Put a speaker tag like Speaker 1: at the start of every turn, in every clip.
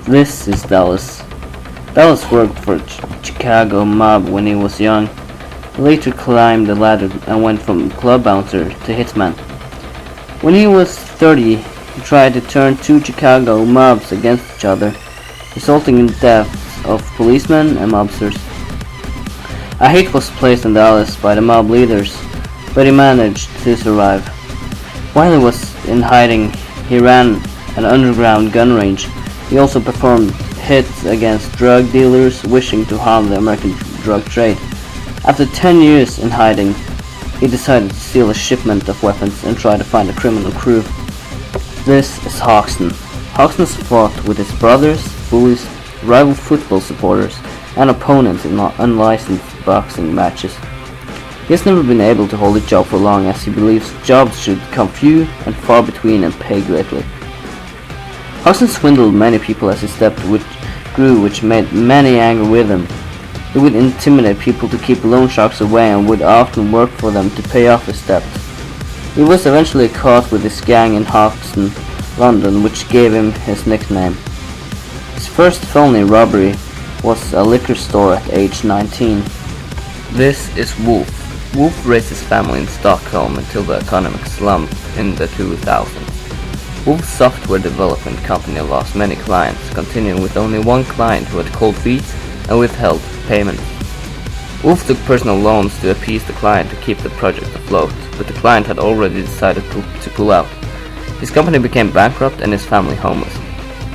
Speaker 1: This is Dallas. Dallas worked for Chicago mob when he was young. He later climbed the ladder and went from club bouncer to hitman. When he was 30, he tried to turn two Chicago mobs against each other, resulting in the deaths of policemen and mobsters. A hate was placed on Dallas by the mob leaders, but he managed to survive. While he was in hiding, he ran an underground gun range. He also performed hits against drug dealers wishing to harm the American drug trade. After 10 years in hiding, he decided to steal a shipment of weapons and try to find a criminal crew. This is Hoxton. Hoxton fought with his brothers, bullies, rival football supporters, and opponents in unlicensed boxing matches. He has never been able to hold a job for long, as he believes jobs should come few and far between and pay greatly. Hoxton swindled many people as his debt grew, which made many angry with him. He would intimidate people to keep loan sharks away and would often work for them to pay off his debt. He was eventually caught with his gang in Hoxton, London, which gave him his nickname. His first felony robbery was a liquor store at age 19. This is Wolf. Wolf raised his family in Stockholm until the economic slump in the 2000s. Wolf's software development company lost many clients, continuing with only one client who had cold feet and withheld payment. Wolf took personal loans to appease the client to keep the project afloat, but the client had already decided to pull out. His company became bankrupt and his family homeless.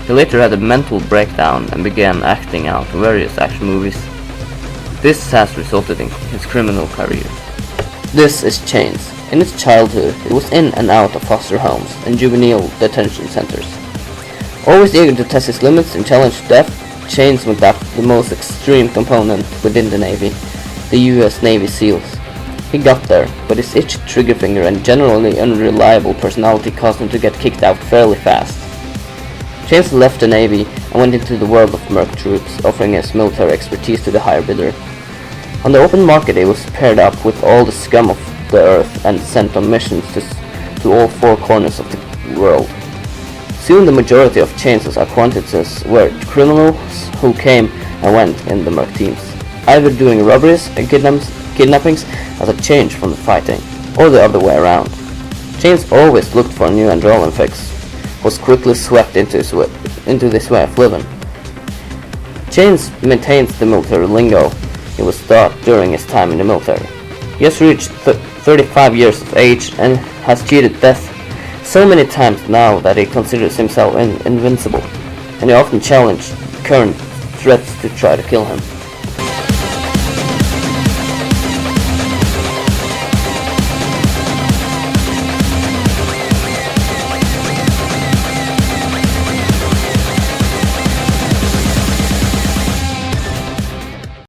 Speaker 1: He later had a mental breakdown and began acting out various action movies. This has resulted in his criminal career. This is Chains. In his childhood, he was in and out of foster homes and juvenile detention centers. Always eager to test his limits and challenge death, Chains went after the most extreme component within the Navy, the US Navy SEALs. He got there, but his itchy trigger finger and generally unreliable personality caused him to get kicked out fairly fast. Chains left the Navy and went into the world of merc troops, offering his military expertise to the higher bidder. On the open market, he was paired up with all the scum of the earth and sent on missions to all four corners of the world. Soon the majority of Chains' acquaintances were criminals who came and went in the merc teams, either doing robberies and kidnappings as a change from the fighting, or the other way around. Chains always looked for a new adrenaline fix, was quickly swept into this way of living. Chains maintains the military lingo he was taught during his time in the military. He has reached 35 years of age and has cheated death so many times now that he considers himself invincible, and he often challenged current threats to try to kill him.